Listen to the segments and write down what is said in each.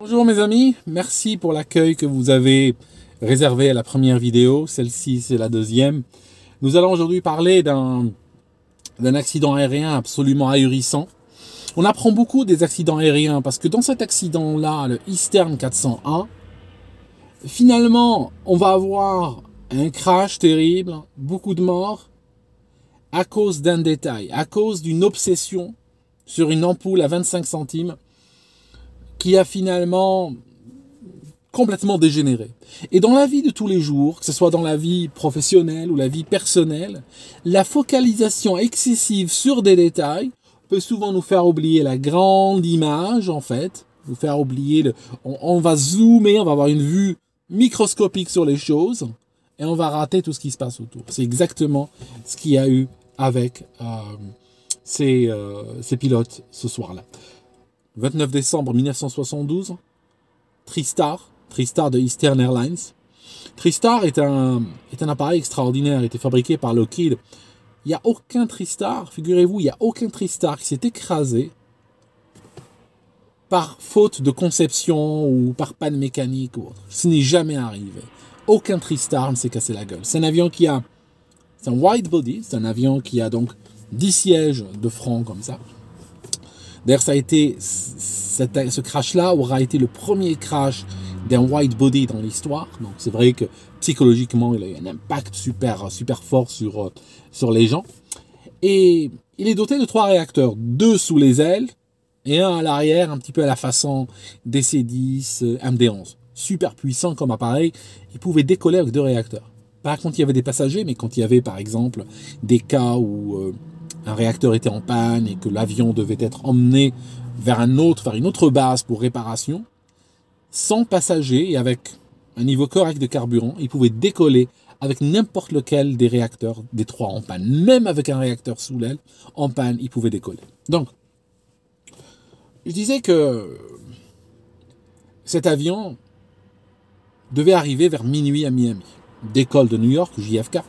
Bonjour mes amis, merci pour l'accueil que vous avez réservé à la première vidéo. Celle-ci, c'est la deuxième. Nous allons aujourd'hui parler d'un accident aérien absolument ahurissant. On apprend beaucoup des accidents aériens parce que dans cet accident-là, le Eastern 401, finalement, on va avoir un crash terrible, beaucoup de morts, à cause d'un détail, à cause d'une obsession sur une ampoule à 25 centimes qui a finalement complètement dégénéré. Et dans la vie de tous les jours, que ce soit dans la vie professionnelle ou la vie personnelle, la focalisation excessive sur des détails peut souvent nous faire oublier la grande image, en fait, nous faire oublier, on va zoomer, on va avoir une vue microscopique sur les choses, et on va rater tout ce qui se passe autour. C'est exactement ce qu'il y a eu avec ces pilotes ce soir-là. 29 décembre 1972, TriStar de Eastern Airlines. TriStar est un appareil extraordinaire, il était fabriqué par Lockheed. Il n'y a aucun TriStar, figurez-vous, il n'y a aucun TriStar qui s'est écrasé par faute de conception ou par panne mécanique ou autre. Ce n'est jamais arrivé. Aucun TriStar ne s'est cassé la gueule. C'est un avion qui a... C'est un wide body, c'est un avion qui a donc 10 sièges de front comme ça. D'ailleurs, ça a été, ce crash-là aura été le premier crash d'un wide body dans l'histoire. Donc, c'est vrai que psychologiquement, il a eu un impact super fort sur les gens. Et il est doté de 3 réacteurs, 2 sous les ailes et un à l'arrière, un petit peu à la façon DC-10, MD-11. Super puissant comme appareil. Il pouvait décoller avec 2 réacteurs. Pas quand il y avait des passagers, mais quand il y avait, par exemple, des cas où un réacteur était en panne et que l'avion devait être emmené vers une autre base pour réparation, sans passagers et avec un niveau correct de carburant, il pouvait décoller avec n'importe lequel des réacteurs des 3 en panne. Même avec un réacteur sous l'aile, en panne, il pouvait décoller. Donc, je disais que cet avion devait arriver vers minuit à Miami. Décolle de New York, JFK.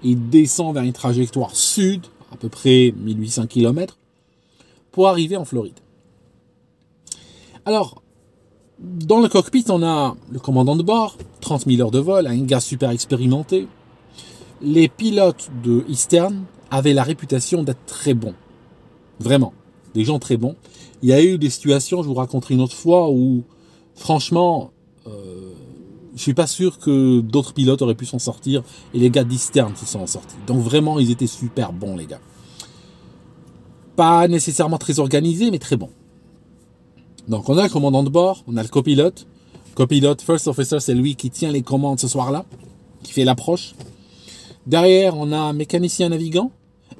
Il descend vers une trajectoire sud, à peu près 1800 km, pour arriver en Floride. Alors, dans le cockpit, on a le commandant de bord, 30 000 heures de vol, un gars super expérimenté. Les pilotes de Eastern avaient la réputation d'être très bons. Vraiment, des gens très bons. Il y a eu des situations, je vous raconterai une autre fois, où, franchement, je suis pas sûr que d'autres pilotes auraient pu s'en sortir, et les gars d'Eastern se sont sortis. Donc vraiment, ils étaient super bons, les gars. Pas nécessairement très organisés, mais très bons. Donc on a le commandant de bord, on a le copilote. Copilote, first officer, c'est lui qui tient les commandes ce soir-là, qui fait l'approche. Derrière, on a un mécanicien navigant,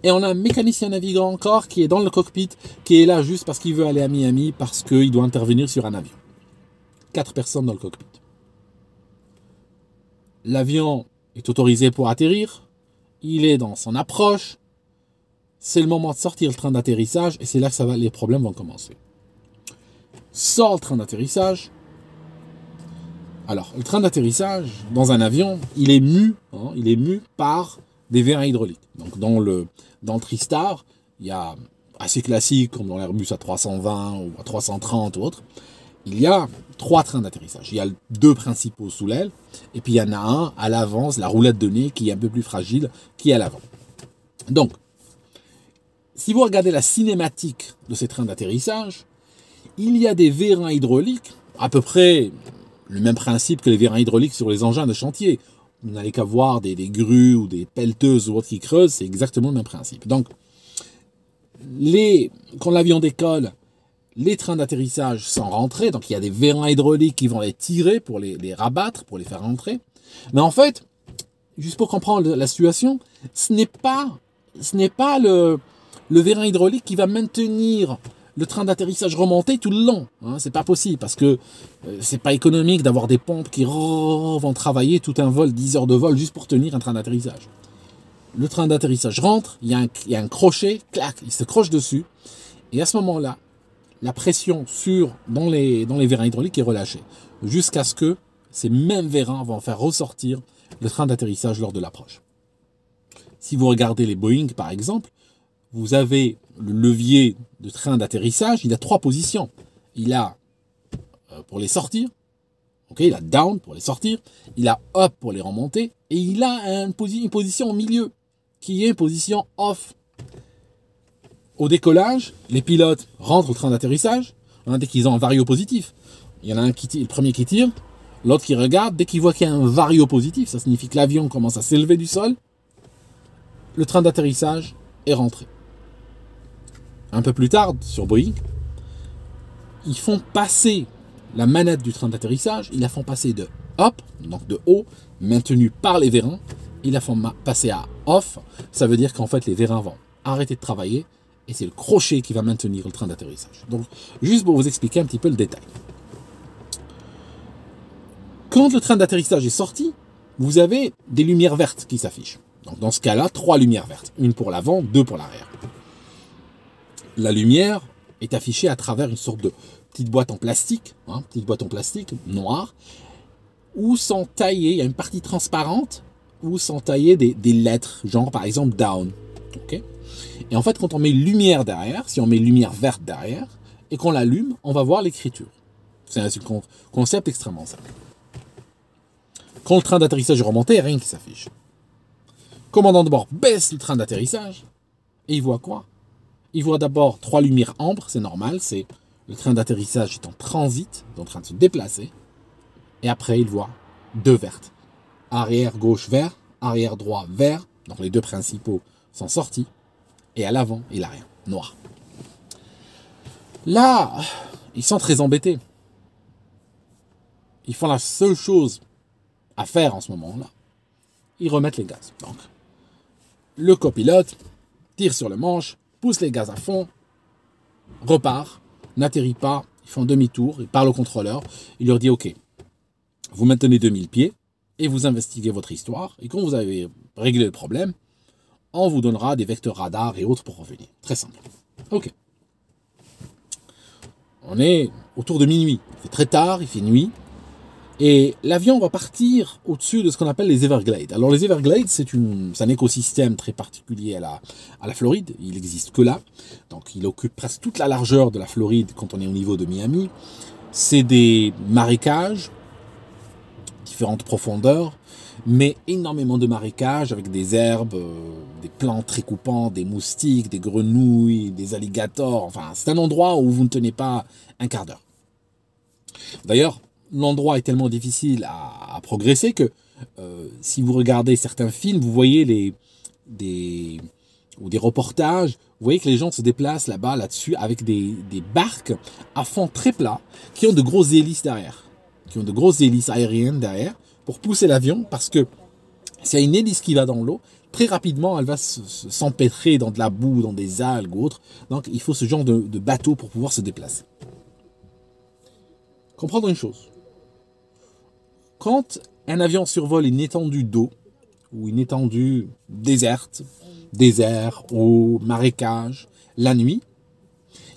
et on a un mécanicien navigant encore qui est dans le cockpit, qui est là juste parce qu'il veut aller à Miami, parce qu'il doit intervenir sur un avion. 4 personnes dans le cockpit. L'avion est autorisé pour atterrir, il est dans son approche, c'est le moment de sortir le train d'atterrissage et c'est là que les problèmes vont commencer. Sort le train d'atterrissage. Alors, le train d'atterrissage, dans un avion, il est mu par des vérins hydrauliques. Donc, dans le TriStar, il y a, assez classique, comme dans l'Airbus à 320 ou à 330 ou autre, il y a 3 trains d'atterrissage. Il y a 2 principaux sous l'aile, et puis il y en a un à l'avant, la roulette de nez qui est un peu plus fragile, qui est à l'avant. Donc, si vous regardez la cinématique de ces trains d'atterrissage, il y a des vérins hydrauliques, à peu près le même principe que les vérins hydrauliques sur les engins de chantier. Vous n'allez qu'à voir des grues ou des pelleteuses ou autres qui creusent, c'est exactement le même principe. Donc, quand l'avion décolle, les trains d'atterrissage sont rentrés, donc il y a des vérins hydrauliques qui vont les tirer pour les rabattre, pour les faire rentrer. Mais en fait, juste pour comprendre la situation, ce n'est pas le vérin hydraulique qui va maintenir le train d'atterrissage remonté tout le long. Hein, c'est pas possible parce que c'est pas économique d'avoir des pompes qui vont travailler tout un vol, 10 heures de vol juste pour tenir un train d'atterrissage. Le train d'atterrissage rentre, il y a un crochet, clac, il se croche dessus, et à ce moment-là, la pression dans les vérins hydrauliques est relâchée, jusqu'à ce que ces mêmes vérins vont faire ressortir le train d'atterrissage lors de l'approche. Si vous regardez les Boeing, par exemple, vous avez le levier de train d'atterrissage, il a 3 positions. Il a pour les sortir. Ok, il a down pour les sortir. Il a up pour les remonter. Et il a une position au milieu qui est une position off. Au décollage, les pilotes rentrent au train d'atterrissage. Dès qu'ils ont un vario positif. Il y en a un le premier qui tire. L'autre qui regarde. Dès qu'il voit qu'il y a un vario positif, ça signifie que l'avion commence à s'élever du sol. Le train d'atterrissage est rentré. Un peu plus tard, sur Boeing, ils font passer la manette du train d'atterrissage, ils la font passer de up, donc de haut, maintenu par les vérins, ils la font passer à off. Ça veut dire qu'en fait les vérins vont arrêter de travailler et c'est le crochet qui va maintenir le train d'atterrissage. Donc, juste pour vous expliquer un petit peu le détail. Quand le train d'atterrissage est sorti, vous avez des lumières vertes qui s'affichent. Donc dans ce cas-là, 3 lumières vertes. Une pour l'avant, 2 pour l'arrière. La lumière est affichée à travers une sorte de petite boîte en plastique, noire, où sont taillées, il y a une partie transparente, où sont taillées des lettres, genre par exemple down. Okay, et en fait, quand on met lumière derrière, si on met lumière verte derrière, et qu'on l'allume, on va voir l'écriture. C'est un concept extrêmement simple. Quand le train d'atterrissage est remonté, il n'y a rien qui s'affiche. Le commandant de bord baisse le train d'atterrissage, et il voit quoi? Il voit d'abord 3 lumières ambre, c'est normal, c'est le train d'atterrissage est en transit, est en train de se déplacer, et après il voit 2 vertes. Arrière gauche vert, arrière droit vert, donc les 2 principaux sont sortis, et à l'avant, il n'a rien, noir. Là, ils sont très embêtés. Ils font la seule chose à faire en ce moment-là. Ils remettent les gaz. Donc, le copilote tire sur le manche, pousse les gaz à fond, repart, n'atterrit pas, il fait un demi-tour, il parle au contrôleur, il leur dit « Ok, vous maintenez 2000 pieds et vous investiguez votre histoire, et quand vous avez réglé le problème, on vous donnera des vecteurs radars et autres pour revenir. » Très simple. Ok. On est autour de minuit, il fait très tard, il fait nuit, et l'avion va partir au-dessus de ce qu'on appelle les Everglades. Alors les Everglades, c'est un écosystème très particulier à la Floride. Il n'existe que là. Donc il occupe presque toute la largeur de la Floride quand on est au niveau de Miami. C'est des marécages, différentes profondeurs, mais énormément de marécages avec des herbes, des plants très coupants, des moustiques, des grenouilles, des alligators. Enfin, c'est un endroit où vous ne tenez pas un quart d'heure. D'ailleurs, l'endroit est tellement difficile à progresser que si vous regardez certains films, vous voyez des reportages, vous voyez que les gens se déplacent là-bas, là-dessus, avec des barques à fond très plat, qui ont de grosses hélices derrière, qui ont de grosses hélices aériennes derrière, pour pousser l'avion, parce que s'il y a une hélice qui va dans l'eau, très rapidement, elle va s'empêtrer dans de la boue, dans des algues ou autres. Donc, il faut ce genre de bateau pour pouvoir se déplacer. Comprendre une chose. Quand un avion survole une étendue d'eau, ou une étendue déserte, désert, eau, marécage, la nuit,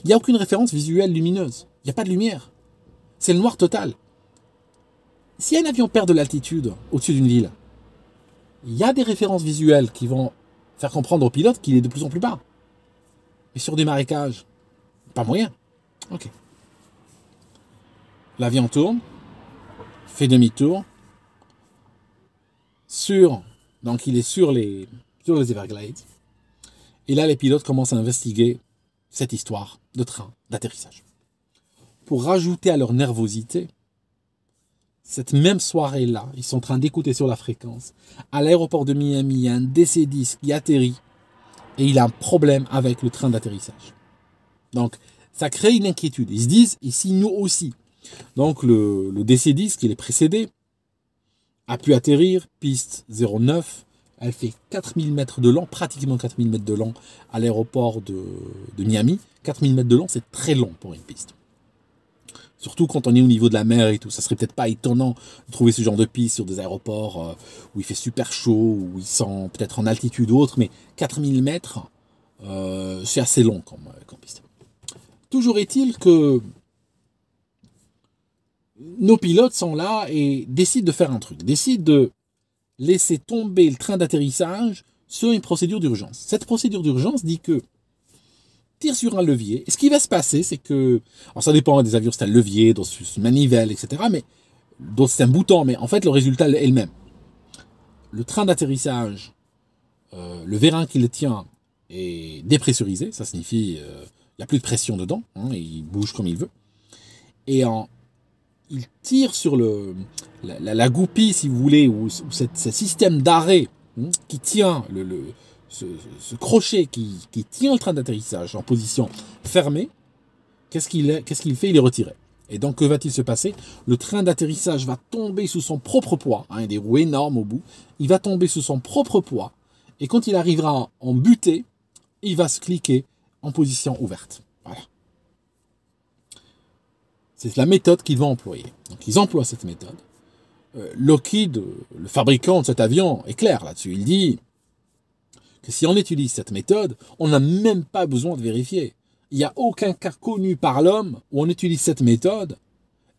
il n'y a aucune référence visuelle lumineuse. Il n'y a pas de lumière. C'est le noir total. Si un avion perd de l'altitude au-dessus d'une ville, il y a des références visuelles qui vont faire comprendre au pilote qu'il est de plus en plus bas. Mais sur des marécages, pas moyen. Ok. L'avion tourne, fait demi-tour, donc il est sur les Everglades. Et là, les pilotes commencent à investiguer cette histoire de train d'atterrissage. Pour rajouter à leur nervosité, cette même soirée-là, ils sont en train d'écouter sur la fréquence. À l'aéroport de Miami, il y a un DC-10 qui atterrit et il a un problème avec le train d'atterrissage. Donc, ça crée une inquiétude. Ils se disent, ici, nous aussi. Donc, le DC-10 qui les précédé a pu atterrir, piste 09. Elle fait 4000 mètres de long, pratiquement 4000 mètres de long à l'aéroport de Miami. 4000 mètres de long, c'est très long pour une piste. Surtout quand on est au niveau de la mer et tout. Ça serait peut-être pas étonnant de trouver ce genre de piste sur des aéroports où il fait super chaud, où ils sont peut-être en altitude ou autre, mais 4000 mètres, c'est assez long comme piste. Toujours est-il que nos pilotes sont là et décident de faire un truc, décident de laisser tomber le train d'atterrissage sur une procédure d'urgence. Cette procédure d'urgence dit que tire sur un levier. Et ce qui va se passer, c'est que... Alors ça dépend des avions, c'est un levier, d'autres c'est une manivelle, etc. Mais d'autres c'est un bouton. Mais en fait, le résultat est le même. Le train d'atterrissage, le vérin qui le tient est dépressurisé. Ça signifie il n'y a plus de pression dedans. Hein, il bouge comme il veut. Et il tire sur la goupille, si vous voulez, ou ce système d'arrêt qui tient ce crochet qui tient le train d'atterrissage en position fermée. Qu'est-ce qu'il fait? Il est retiré. Et donc, que va-t-il se passer? Le train d'atterrissage va tomber sous son propre poids. Hein, il y a des roues énormes au bout. Il va tomber sous son propre poids. Et quand il arrivera en butée, il va se cliquer en position ouverte. Voilà. C'est la méthode qu'ils vont employer. Donc, ils emploient cette méthode. Lockheed, le fabricant de cet avion, est clair là-dessus. Il dit que si on utilise cette méthode, on n'a même pas besoin de vérifier. Il n'y a aucun cas connu par l'homme où on utilise cette méthode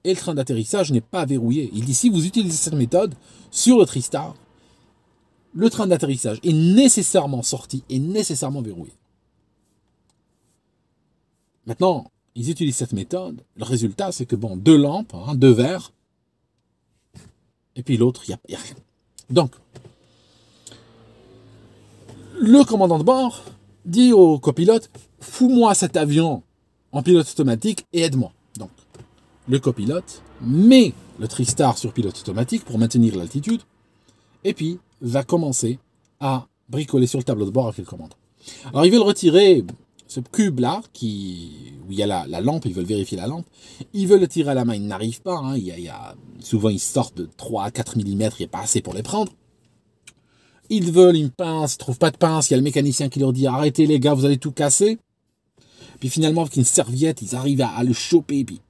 et le train d'atterrissage n'est pas verrouillé. Il dit si vous utilisez cette méthode sur le TriStar, le train d'atterrissage est nécessairement sorti et nécessairement verrouillé. Maintenant, ils utilisent cette méthode. Le résultat, c'est que bon, 2 lampes, 2 verres, et puis l'autre, il n'y a rien. Donc, le commandant de bord dit au copilote, fous-moi cet avion en pilote automatique et aide-moi. Donc, le copilote met le TriStar sur pilote automatique pour maintenir l'altitude, et puis va commencer à bricoler sur le tableau de bord avec le commandant. Alors, ils veulent retirer ce cube-là, où il y a la lampe, ils veulent vérifier la lampe. Ils veulent le tirer à la main, ils n'arrivent pas. Hein. Souvent, ils sortent de 3 à 4 mm, il n'y a pas assez pour les prendre. Ils veulent une pince, ils ne trouvent pas de pince. Il y a le mécanicien qui leur dit « Arrêtez les gars, vous allez tout casser ». Puis finalement, avec une serviette, ils arrivent à le choper, puis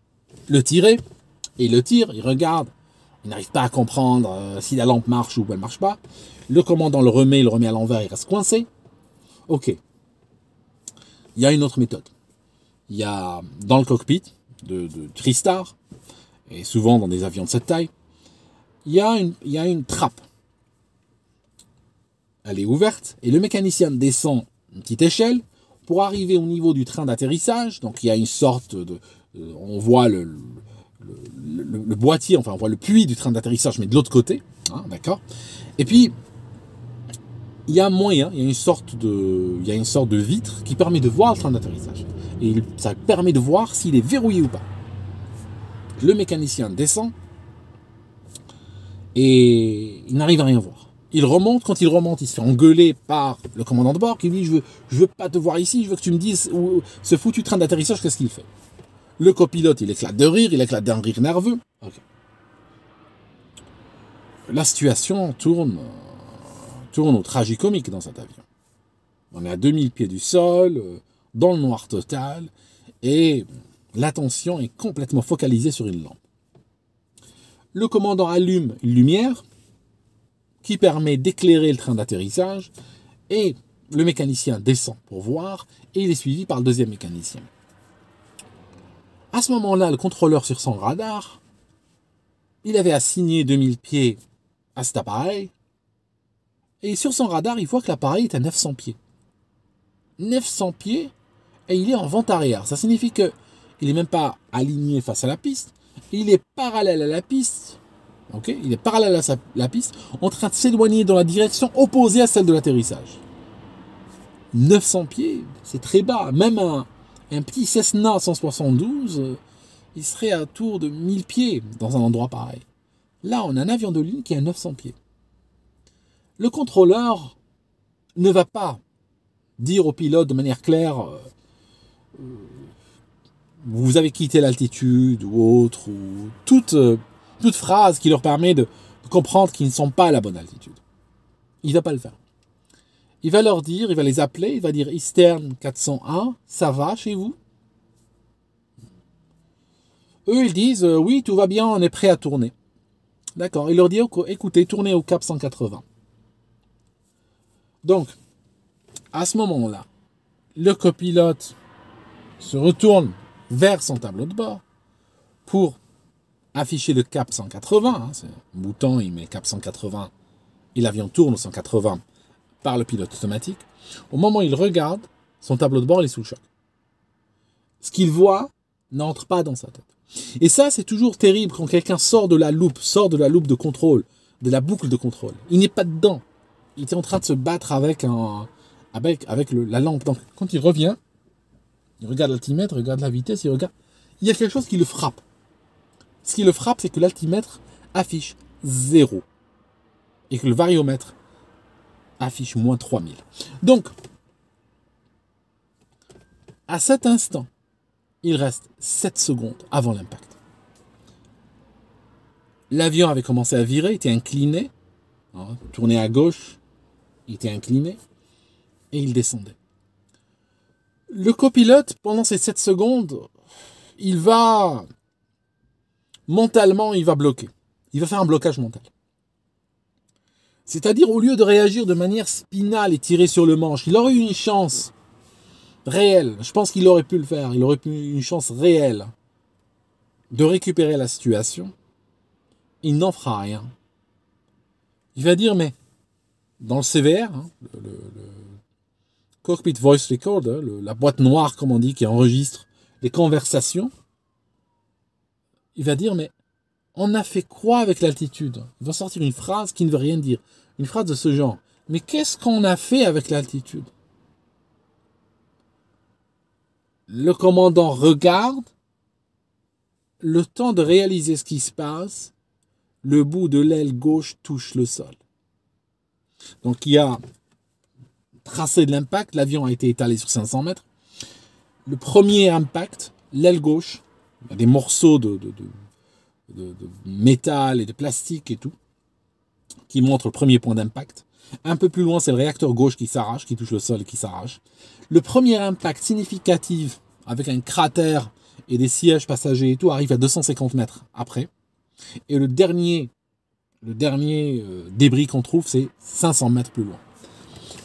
le tirer. Et ils le tirent, ils regardent. Ils n'arrivent pas à comprendre si la lampe marche ou elle ne marche pas. Le commandant le remet à l'envers, il reste coincé. Ok. Il y a une autre méthode. Il y a dans le cockpit de TriStar, et souvent dans des avions de cette taille, il y a une trappe. Elle est ouverte, et le mécanicien descend une petite échelle pour arriver au niveau du train d'atterrissage. Donc il y a une sorte de... on voit le boîtier, enfin on voit le puits du train d'atterrissage, mais de l'autre côté. Hein, d'accord. Et puis, il y a un moyen, il y a une sorte de vitre qui permet de voir le train d'atterrissage. Et ça permet de voir s'il est verrouillé ou pas. Le mécanicien descend et il n'arrive à rien voir. Il remonte, quand il remonte, il se fait engueuler par le commandant de bord qui lui dit je veux pas te voir ici, je veux que tu me dises où ce foutu train d'atterrissage, qu'est-ce qu'il fait. Le copilote, il éclate de rire, il éclate d'un rire nerveux. Okay. La situation tourne au tragicomique dans cet avion. On est à 2000 pieds du sol, dans le noir total, et l'attention est complètement focalisée sur une lampe. Le commandant allume une lumière qui permet d'éclairer le train d'atterrissage, et le mécanicien descend pour voir, et il est suivi par le deuxième mécanicien. À ce moment-là, le contrôleur sur son radar, il avait assigné 2000 pieds à cet appareil, et sur son radar, il voit que l'appareil est à 900 pieds. 900 pieds, et il est en vente arrière. Ça signifie qu'il n'est même pas aligné face à la piste, il est parallèle à la piste, okay, il est parallèle à la piste, en train de s'éloigner dans la direction opposée à celle de l'atterrissage. 900 pieds, c'est très bas. Même un petit Cessna 172, il serait à tour de 1000 pieds dans un endroit pareil. Là, on a un avion de ligne qui est à 900 pieds. Le contrôleur ne va pas dire au pilote de manière claire vous avez quitté l'altitude ou autre, ou toute phrase qui leur permet de comprendre qu'ils ne sont pas à la bonne altitude. Il ne va pas le faire. Il va leur dire, il va les appeler, il va dire Eastern 401, ça va chez vous? Eux, ils disent oui, tout va bien, on est prêt à tourner. D'accord, il leur dit écoutez, tournez au cap 180. Donc, à ce moment-là, le copilote se retourne vers son tableau de bord pour afficher le cap 180. Hein, c'est un bouton, il met cap 180 et l'avion tourne au 180 par le pilote automatique. Au moment où il regarde, son tableau de bord il est sous le choc. Ce qu'il voit n'entre pas dans sa tête. Et ça, c'est toujours terrible quand quelqu'un sort de la loupe de contrôle, de la boucle de contrôle. Il n'est pas dedans. Il était en train de se battre avec la lampe. Donc, quand il revient, il regarde l'altimètre, il regarde la vitesse, il y a quelque chose qui le frappe. Ce qui le frappe, c'est que l'altimètre affiche 0. Et que le variomètre affiche moins 3000. Donc, à cet instant, il reste 7 secondes avant l'impact. L'avion avait commencé à virer, était incliné, tourné à gauche, il était incliné, et il descendait. Le copilote, pendant ces 7 secondes, mentalement, il va bloquer. Il va faire un blocage mental. C'est-à-dire, au lieu de réagir de manière spinale et tirer sur le manche, il aurait eu une chance réelle. Je pense qu'il aurait pu le faire. Il aurait eu une chance réelle de récupérer la situation. Il n'en fera rien. Il va dire, mais dans le CVR, le Cockpit Voice Recorder, la boîte noire, comme on dit, qui enregistre les conversations, il va dire, mais on a fait quoi avec l'altitude? Il va sortir une phrase qui ne veut rien dire. Une phrase de ce genre. Mais qu'est-ce qu'on a fait avec l'altitude? Le commandant regarde, le temps de réaliser ce qui se passe, le bout de l'aile gauche touche le sol. Donc il y a tracé de l'impact, l'avion a été étalé sur 500 mètres. Le premier impact, l'aile gauche, il y a des morceaux de métal et de plastique et tout, qui montrent le premier point d'impact. Un peu plus loin, c'est le réacteur gauche qui s'arrache, qui touche le sol et qui s'arrache. Le premier impact significatif, avec un cratère et des sièges passagers et tout, arrive à 250 mètres après. Et le dernier débris qu'on trouve, c'est 500 mètres plus loin.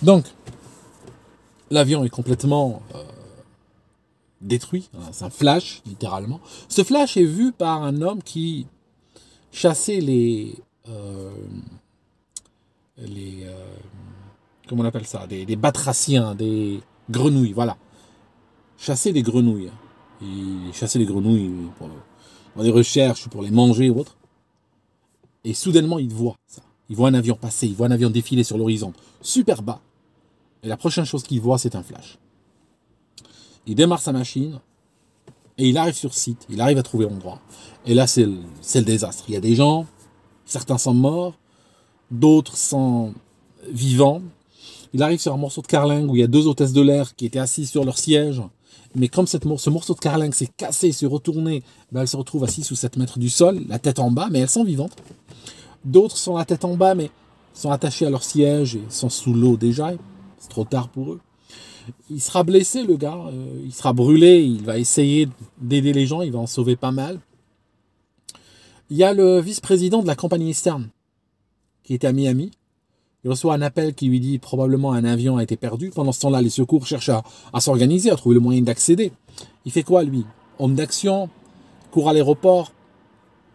Donc, l'avion est complètement détruit. C'est un flash, littéralement. Ce flash est vu par un homme qui chassait comment on appelle ça, des batraciens, des grenouilles, voilà. Chasser des grenouilles. Il chassait les grenouilles pour des recherches, pour les manger ou autre. Et soudainement, il voit ça. Il voit un avion passer, il voit un avion défiler sur l'horizon, super bas. Et la prochaine chose qu'il voit, c'est un flash. Il démarre sa machine et il arrive sur site, il arrive à trouver l'endroit. Et là, c'est le désastre. Il y a des gens, certains sont morts, d'autres sont vivants. Il arrive sur un morceau de carlingue où il y a 2 hôtesses de l'air qui étaient assises sur leur siège. Mais comme ce morceau de carlingue s'est cassé, s'est retourné, elles se retrouvent à 6 ou 7 mètres du sol, la tête en bas, mais elles sont vivantes. D'autres sont la tête en bas, mais sont attachés à leur siège et sont sous l'eau déjà. C'est trop tard pour eux. Il sera blessé, le gars. Il sera brûlé. Il va essayer d'aider les gens. Il va en sauver pas mal. Il y a le vice-président de la compagnie Eastern qui était à Miami. Il reçoit un appel qui lui dit probablement un avion a été perdu. Pendant ce temps-là, les secours cherchent à s'organiser, à trouver le moyen d'accéder. Il fait quoi, lui? Homme d'action, court à l'aéroport,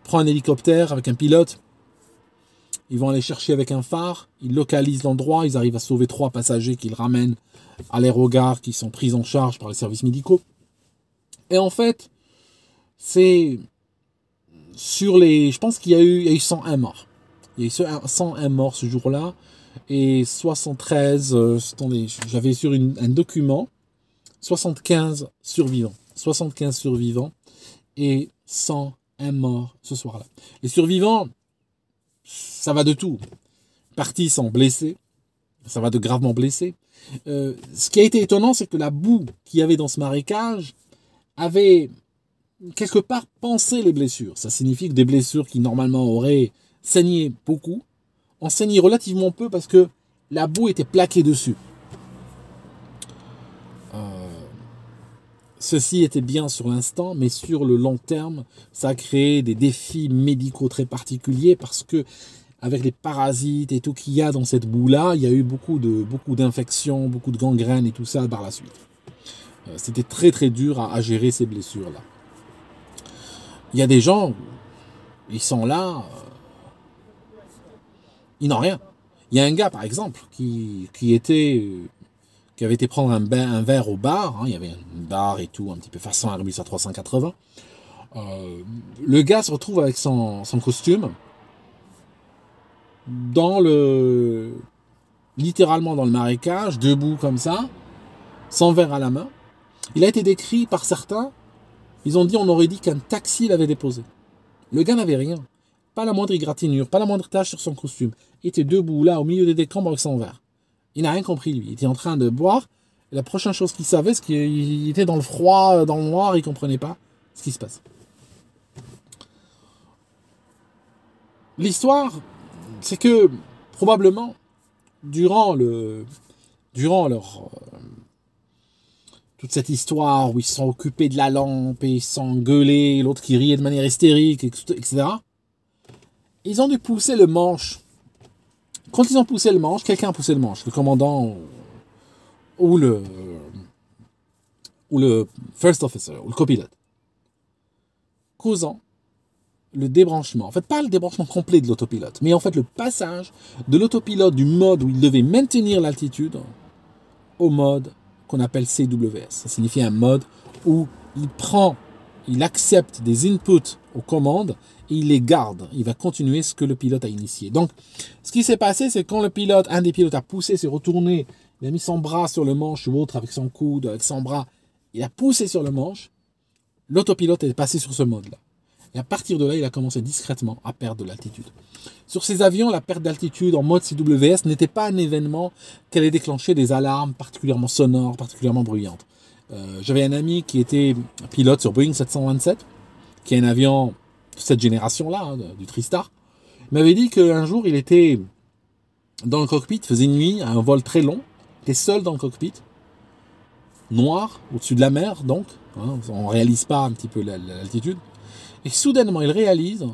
prend un hélicoptère avec un pilote. Ils vont aller chercher avec un phare. Ils localisent l'endroit. Ils arrivent à sauver 3 passagers qu'ils ramènent à l'aérogare, qui sont pris en charge par les services médicaux. Et en fait, c'est sur les... Je pense qu'il y a eu 101 morts. Il y a eu 101 morts ce jour-là. Et 73, attendez, j'avais sur un document, 75 survivants. 75 survivants et 101 morts ce soir-là. Les survivants, ça va de tout. Partis sont blessés, ça va de gravement blessés. Ce qui a été étonnant, c'est que la boue qu'il y avait dans ce marécage avait quelque part pansé les blessures. Ça signifie que des blessures qui normalement auraient saigné beaucoup, ont saigné relativement peu parce que la boue était plaquée dessus. Ceci était bien sur l'instant, mais sur le long terme, ça a créé des défis médicaux très particuliers parce que avec les parasites et tout qu'il y a dans cette boue-là, il y a eu beaucoup d'infections, beaucoup de gangrènes et tout ça par la suite. C'était très très dur à gérer ces blessures-là. Il y a des gens, ils sont là, ils n'ont rien. Il y a un gars, par exemple, qui était qui avait été prendre un verre au bar, hein, il y avait un bar et tout, un petit peu façon Airbus A380. Le gars se retrouve avec son costume littéralement dans le marécage, debout comme ça, sans verre à la main. Il a été décrit par certains, ils ont dit, on aurait dit qu'un taxi l'avait déposé. Le gars n'avait rien, pas la moindre égratignure, pas la moindre tache sur son costume. Il était debout là, au milieu des décombres avec son verre. Il n'a rien compris, lui. Il était en train de boire. Et la prochaine chose qu'il savait, c'est qu'il était dans le froid, dans le noir, il ne comprenait pas ce qui se passe. L'histoire, c'est que, probablement, durant toute cette histoire où ils se sont occupés de la lampe et ils se sont engueulés, l'autre qui riait de manière hystérique, etc., ils ont dû pousser le manche. Quand ils ont poussé le manche, quelqu'un a poussé le manche, le commandant ou le first officer, ou le copilote, causant le débranchement. En fait, pas le débranchement complet de l'autopilote, mais en fait le passage de l'autopilote du mode où il devait maintenir l'altitude au mode qu'on appelle CWS. Ça signifie un mode où il accepte des inputs aux commandes et il les garde. Il va continuer ce que le pilote a initié. Donc, ce qui s'est passé, c'est quand un des pilotes a poussé, s'est retourné, il a mis son bras sur le manche ou autre avec son coude, avec son bras, il a poussé sur le manche, l'autopilote est passé sur ce mode-là. Et à partir de là, il a commencé discrètement à perdre de l'altitude. Sur ces avions, la perte d'altitude en mode CWS n'était pas un événement qui allait déclencher des alarmes particulièrement sonores, particulièrement bruyantes. J'avais un ami qui était pilote sur Boeing 727, qui est un avion de cette génération-là, hein, du TriStar. Il m'avait dit qu'un jour, il était dans le cockpit, faisait nuit, à un vol très long, il était seul dans le cockpit, noir, au-dessus de la mer, donc, hein, on ne réalise pas un petit peu l'altitude. Et soudainement, il réalise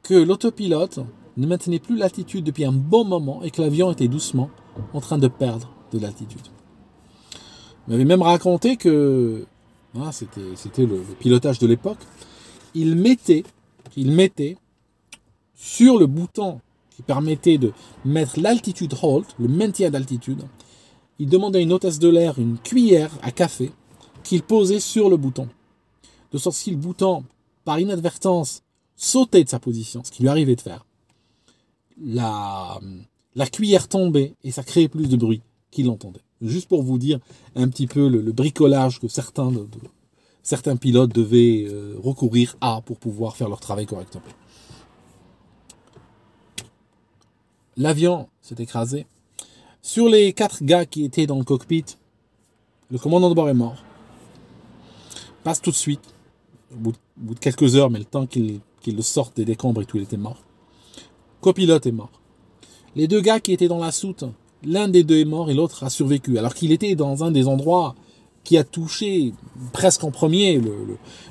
que l'autopilote ne maintenait plus l'altitude depuis un bon moment et que l'avion était doucement en train de perdre de l'altitude. Il m'avait même raconté que, hein, c'était le pilotage de l'époque, il mettait sur le bouton qui permettait de mettre l'altitude hold, le maintien d'altitude, il demandait à une hôtesse de l'air une cuillère à café qu'il posait sur le bouton. De sorte que si le bouton, par inadvertance, sautait de sa position, ce qui lui arrivait de faire, la cuillère tombait et ça créait plus de bruit qu'il entendait. Juste pour vous dire un petit peu le bricolage que certains pilotes devaient recourir à pour pouvoir faire leur travail correctement. L'avion s'est écrasé. Sur les 4 gars qui étaient dans le cockpit, le commandant de bord est mort. Passe tout de suite, au bout de quelques heures, mais le temps qu'il le sorte des décombres et tout, il était mort. Copilote est mort. Les 2 gars qui étaient dans la soute, l'un des 2 est mort et l'autre a survécu. Alors qu'il était dans un des endroits qui a touché presque en premier,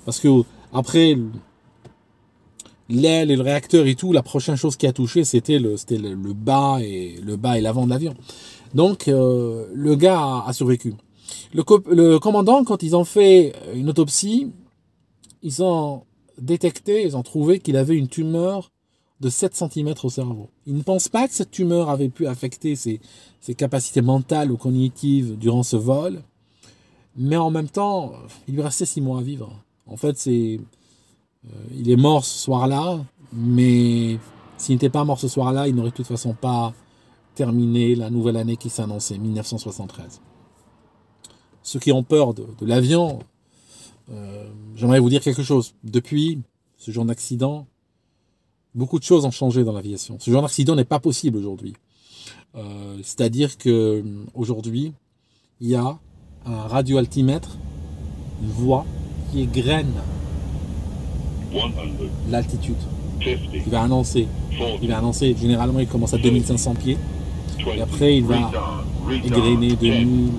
parce que après l'aile et le réacteur et tout, la prochaine chose qui a touché, c'était le bas et l'avant de l'avion. Donc le gars a survécu. Le commandant, quand ils ont fait une autopsie, ils ont trouvé qu'il avait une tumeur de 7 cm au cerveau. Ils ne pensent pas que cette tumeur avait pu affecter ses capacités mentales ou cognitives durant ce vol, mais en même temps, il lui restait 6 mois à vivre. En fait, il est mort ce soir-là, mais s'il n'était pas mort ce soir-là, il n'aurait de toute façon pas terminé la nouvelle année qui s'annonçait, 1973. Ceux qui ont peur de l'avion, j'aimerais vous dire quelque chose. Depuis ce genre d'accident, beaucoup de choses ont changé dans l'aviation. Ce genre d'accident n'est pas possible aujourd'hui. C'est-à-dire qu'aujourd'hui, il y a un radioaltimètre, une voix qui égrène l'altitude. Il va annoncer, généralement il commence à 2500 pieds, et après il va égrener 2000,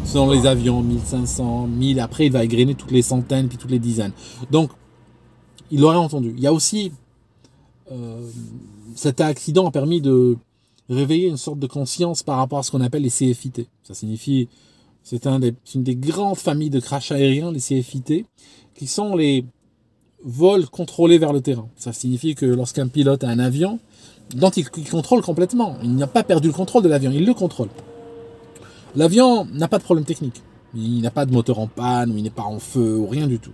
selon les avions, 1500, 1000, après il va égrener toutes les centaines, puis toutes les dizaines. Donc, il l'aurait entendu. Il y a aussi, cet accident a permis de réveiller une sorte de conscience par rapport à ce qu'on appelle les CFIT. Ça signifie, c'est une des grandes familles de crash aériens, les CFIT, qui sont les vols contrôlés vers le terrain. Ça signifie que lorsqu'un pilote a un avion, dont il contrôle complètement, il n'a pas perdu le contrôle de l'avion, il le contrôle. L'avion n'a pas de problème technique. Il n'a pas de moteur en panne, ou il n'est pas en feu, ou rien du tout.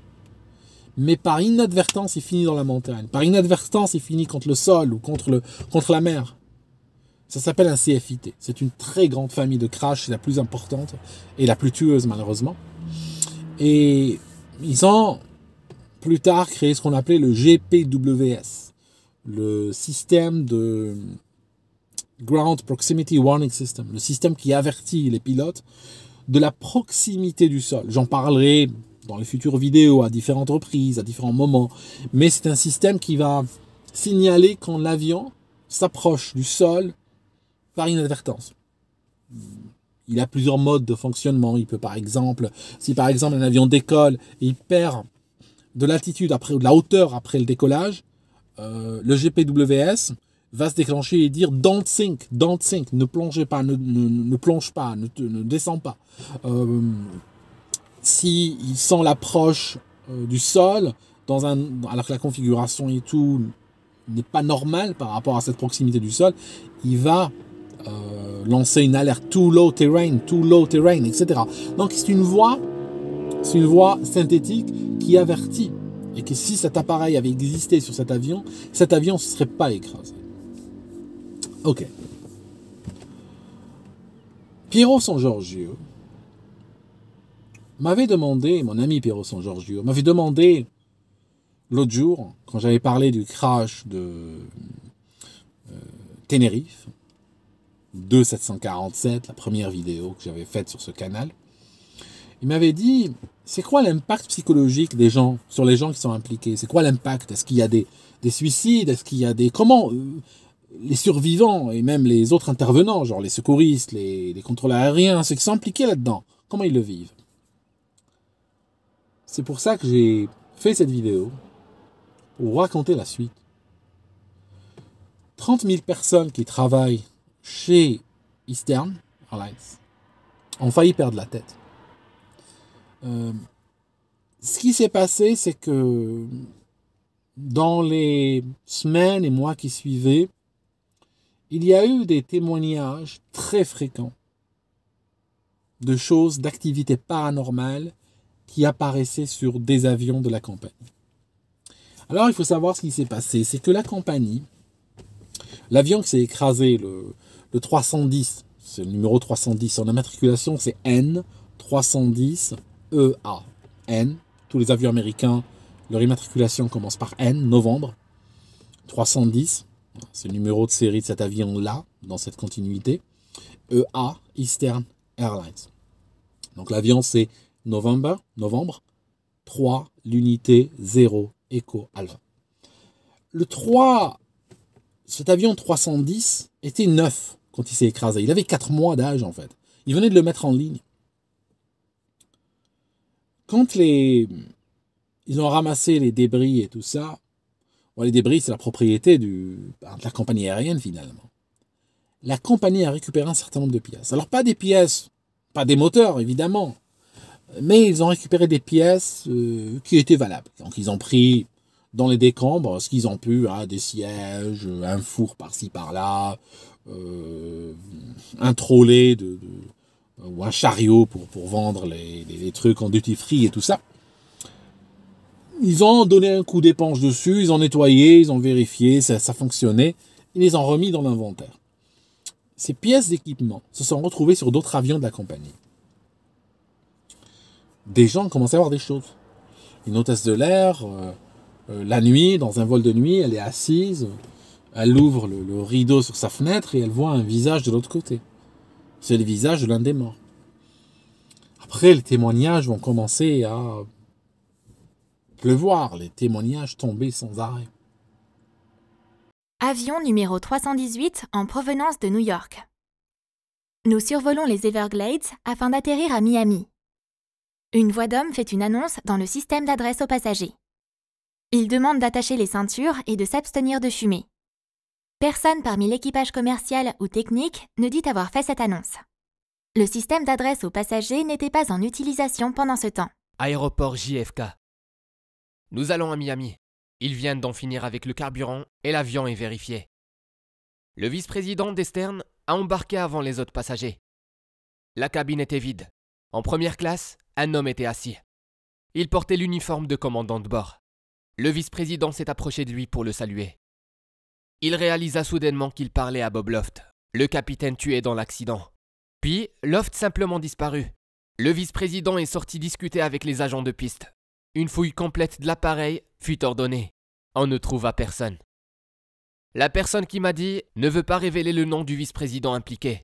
Mais par inadvertance, il finit dans la montagne. Par inadvertance, il finit contre le sol ou contre la mer. Ça s'appelle un CFIT. C'est une très grande famille de crash, c'est la plus importante et la plus tueuse malheureusement. Et ils ont plus tard créé ce qu'on appelait le GPWS, le système de Ground Proximity Warning System, le système qui avertit les pilotes de la proximité du sol. J'en parlerai dans les futures vidéos à différentes reprises, à différents moments, mais c'est un système qui va signaler quand l'avion s'approche du sol par inadvertance. Il a plusieurs modes de fonctionnement. Il peut par exemple, si par exemple un avion décolle et il perd de l'altitude après ou de la hauteur après le décollage, le GPWS va se déclencher et dire don't sink, ne plongez pas, ne plonge pas, ne descend pas. S'il sent l'approche du sol, alors que la configuration et tout n'est pas normale par rapport à cette proximité du sol, il va lancer une alerte too low terrain, etc. Donc c'est une voix synthétique qui avertit et que si cet appareil avait existé sur cet avion ne se serait pas écrasé. Ok. Piero San Giorgio m'avait demandé, mon ami Piero San Giorgio m'avait demandé l'autre jour, quand j'avais parlé du crash de Tenerife, 2747, la première vidéo que j'avais faite sur ce canal, il m'avait dit, c'est quoi l'impact psychologique des gens, sur les gens qui sont impliqués? C'est quoi l'impact? Est-ce qu'il y a des suicides? Est-ce qu'il y a des... Comment les survivants et même les autres intervenants, genre les secouristes, les contrôleurs aériens, ceux qui sont impliqués là-dedans, comment ils le vivent? C'est pour ça que j'ai fait cette vidéo, pour raconter la suite. 30 000 personnes qui travaillent chez Eastern Airlines ont failli perdre la tête. Ce qui s'est passé, c'est que dans les semaines et mois qui suivaient, il y a eu des témoignages très fréquents de choses, d'activités paranormales qui apparaissaient sur des avions de la compagnie. Alors, il faut savoir ce qui s'est passé. C'est que la compagnie, l'avion qui s'est écrasé, le 310, c'est le numéro 310, son immatriculation c'est N310EA. N, tous les avions américains, leur immatriculation commence par N, novembre. 310, c'est le numéro de série de cet avion-là, dans cette continuité. EA, Eastern Airlines. Donc l'avion c'est novembre, 3, l'unité 0, Echo Alpha. Cet avion 310 était neuf quand il s'est écrasé. Il avait 4 mois d'âge en fait. Il venait de le mettre en ligne. Quand ils ont ramassé les débris et tout ça, bon, les débris c'est la propriété de la compagnie aérienne finalement. La compagnie a récupéré un certain nombre de pièces. Alors pas des pièces, pas des moteurs évidemment, mais ils ont récupéré des pièces qui étaient valables. Donc ils ont pris dans les décombres ce qu'ils ont pu, des sièges, un four par-ci par-là, un trolley ou un chariot pour vendre les trucs en duty free et tout ça. Ils ont donné un coup d'éponge dessus, ils ont nettoyé, ils ont vérifié, ça fonctionnait, ils les ont remis dans l'inventaire. Ces pièces d'équipement se sont retrouvées sur d'autres avions de la compagnie. Des gens commençaient à voir des choses. Une hôtesse de l'air, la nuit, dans un vol de nuit, elle est assise, elle ouvre le rideau sur sa fenêtre et elle voit un visage de l'autre côté. C'est le visage de l'un des morts. Après, les témoignages vont commencer à pleuvoir, les témoignages tomber sans arrêt. Avion numéro 318 en provenance de New York. Nous survolons les Everglades afin d'atterrir à Miami. Une voix d'homme fait une annonce dans le système d'adresse aux passagers. Il demande d'attacher les ceintures et de s'abstenir de fumer. Personne parmi l'équipage commercial ou technique ne dit avoir fait cette annonce. Le système d'adresse aux passagers n'était pas en utilisation pendant ce temps. Aéroport JFK. Nous allons à Miami. Ils viennent d'en finir avec le carburant et l'avion est vérifié. Le vice-président d'Eastern a embarqué avant les autres passagers. La cabine était vide. En première classe, un homme était assis. Il portait l'uniforme de commandant de bord. Le vice-président s'est approché de lui pour le saluer. Il réalisa soudainement qu'il parlait à Bob Loft, le capitaine tué dans l'accident. Puis, Loft simplement disparut. Le vice-président est sorti discuter avec les agents de piste. Une fouille complète de l'appareil fut ordonnée. On ne trouva personne. La personne qui m'a dit ne veut pas révéler le nom du vice-président impliqué.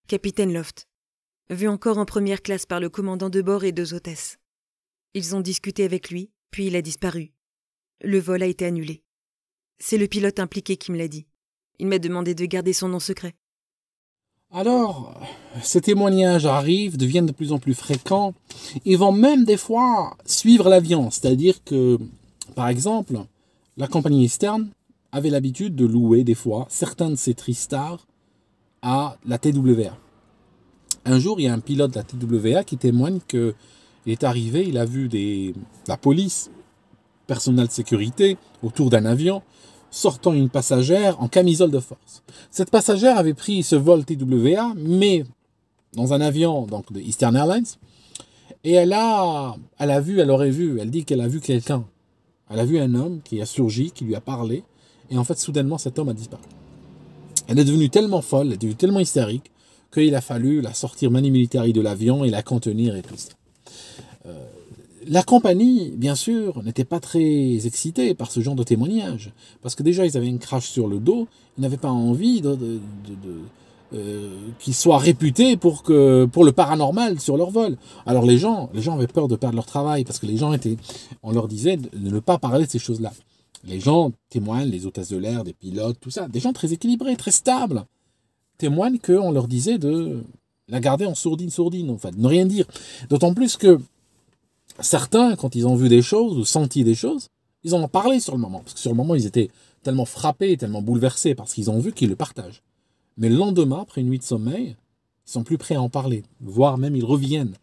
Capitaine Loft, vu encore en première classe par le commandant de bord et 2 hôtesses. Ils ont discuté avec lui, puis il a disparu. Le vol a été annulé. C'est le pilote impliqué qui me l'a dit. Il m'a demandé de garder son nom secret. Alors, ces témoignages arrivent, deviennent de plus en plus fréquents. Ils vont même des fois suivre l'avion. C'est-à-dire que, par exemple, la compagnie Eastern avait l'habitude de louer des fois certains de ses Tristar à la TWA. Un jour, il y a un pilote de la TWA qui témoigne qu'il est arrivé, il a vu la police, personnel de sécurité, autour d'un avion, sortant une passagère en camisole de force. Cette passagère avait pris ce vol TWA, mais dans un avion donc de Eastern Airlines, et elle aurait vu, elle dit qu'elle a vu quelqu'un. Elle a vu un homme qui a surgi, qui lui a parlé, et en fait, soudainement, cet homme a disparu. Elle est devenue tellement folle, elle est devenue tellement hystérique, qu'il a fallu la sortir manu militari de l'avion et la contenir et tout ça. La compagnie, bien sûr, n'était pas très excitée par ce genre de témoignage. Parce que déjà, ils avaient une crash sur le dos. Ils n'avaient pas envie qu'ils soient réputés pour le paranormal sur leur vol. Alors les gens avaient peur de perdre leur travail. Parce que on leur disait de ne pas parler de ces choses-là. Les gens témoignent, les hôtesses de l'air, des pilotes, tout ça. Des gens très équilibrés, très stables. Témoignent qu'on leur disait de la garder en sourdine, en fait. De ne rien dire. D'autant plus que certains, quand ils ont vu des choses ou senti des choses, ils en ont parlé sur le moment. Parce que sur le moment, ils étaient tellement frappés, tellement bouleversés par ce qu'ils ont vu qu'ils le partagent. Mais le lendemain, après une nuit de sommeil, ils sont plus prêts à en parler. Voire même, ils reviennent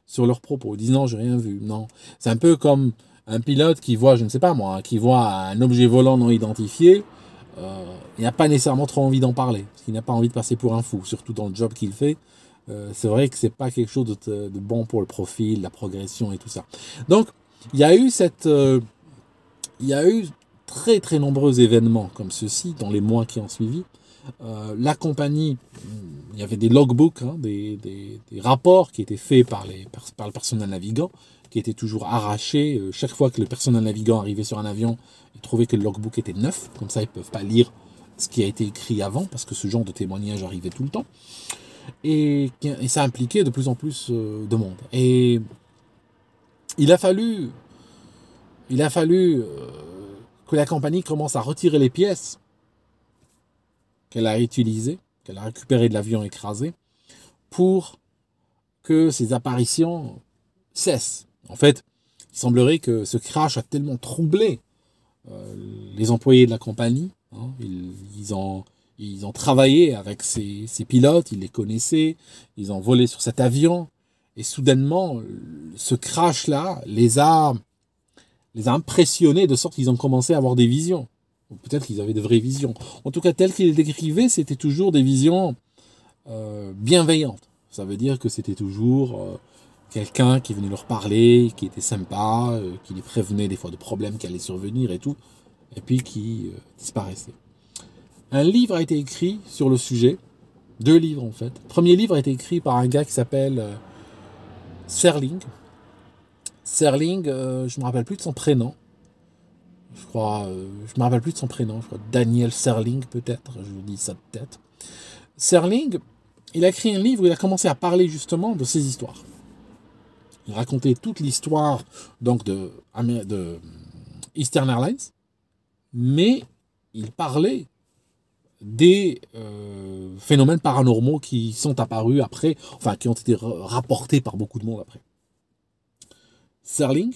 sur leurs propos. Ils disent non, j'ai rien vu. Non. C'est un peu comme un pilote qui voit, je ne sais pas moi, qui voit un objet volant non identifié. Il n'a pas nécessairement trop envie d'en parler. Parce qu'il n'a pas envie de passer pour un fou, surtout dans le job qu'il fait. C'est vrai que c'est pas quelque chose de bon pour le profil, la progression et tout ça. Donc, il y a eu très très nombreux événements comme ceci dans les mois qui ont suivi. La compagnie, il y avait des logbooks, des rapports qui étaient faits par le personnel navigant, qui étaient toujours arrachés. Chaque fois que le personnel navigant arrivait sur un avion, ils trouvaient que le logbook était neuf. Comme ça, ils ne peuvent pas lire ce qui a été écrit avant, parce que ce genre de témoignage arrivait tout le temps. Et ça impliquait de plus en plus de monde. Et il a fallu que la compagnie commence à retirer les pièces qu'elle a utilisées, qu'elle a récupérées de l'avion écrasé, pour que ces apparitions cessent. En fait, il semblerait que ce crash a tellement troublé les employés de la compagnie. Ils ont travaillé avec ces pilotes, ils les connaissaient, ils ont volé sur cet avion, et soudainement, ce crash-là les a impressionnés de sorte qu'ils ont commencé à avoir des visions. Ou peut-être qu'ils avaient de vraies visions. En tout cas, tel qu'ils les décrivaient, c'était toujours des visions bienveillantes. Ça veut dire que c'était toujours quelqu'un qui venait leur parler, qui était sympa, qui les prévenait des fois de problèmes qui allaient survenir et tout, et puis qui disparaissait. Un livre a été écrit sur le sujet, 2 livres en fait. Le premier livre a été écrit par un gars qui s'appelle Serling. Serling, je ne me rappelle plus de son prénom. Je me rappelle plus de son prénom. Je crois Daniel Serling peut-être, je vous dis ça de tête. Serling, il a écrit un livre où il a commencé à parler justement de ces histoires. Il racontait toute l'histoire donc de Eastern Airlines, mais il parlait des phénomènes paranormaux qui sont apparus après, enfin qui ont été rapportés par beaucoup de monde après. Serling,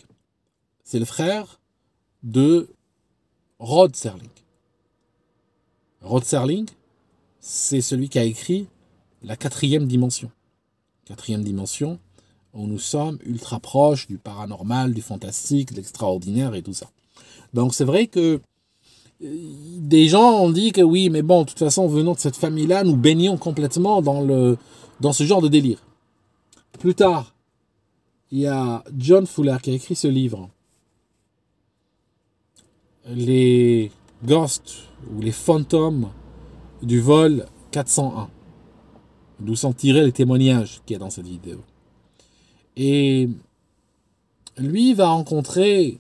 c'est le frère de Rod Serling. Rod Serling, c'est celui qui a écrit la 4e dimension. 4e dimension, où nous sommes ultra proches du paranormal, du fantastique, de l'extraordinaire et tout ça. Donc c'est vrai que des gens ont dit que oui, mais bon, de toute façon, venant de cette famille-là, nous baignons complètement dans ce genre de délire. Plus tard, il y a John Fuller qui a écrit ce livre. Les ghosts ou les fantômes du vol 401. D'où sont tirés les témoignages qu'il y a dans cette vidéo. Et lui va rencontrer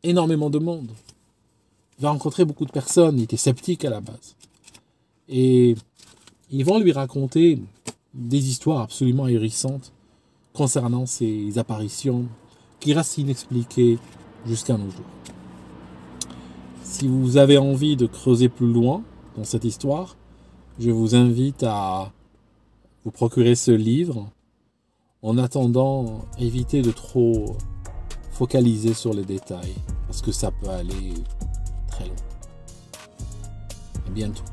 énormément de monde. Il va rencontrer beaucoup de personnes. Il était sceptique à la base. Et ils vont lui raconter des histoires absolument hérissantes concernant ces apparitions qui restent inexpliquées jusqu'à nos jours. Si vous avez envie de creuser plus loin dans cette histoire, je vous invite à vous procurer ce livre. En attendant, évitez de trop focaliser sur les détails parce que ça peut aller très loin. À bientôt.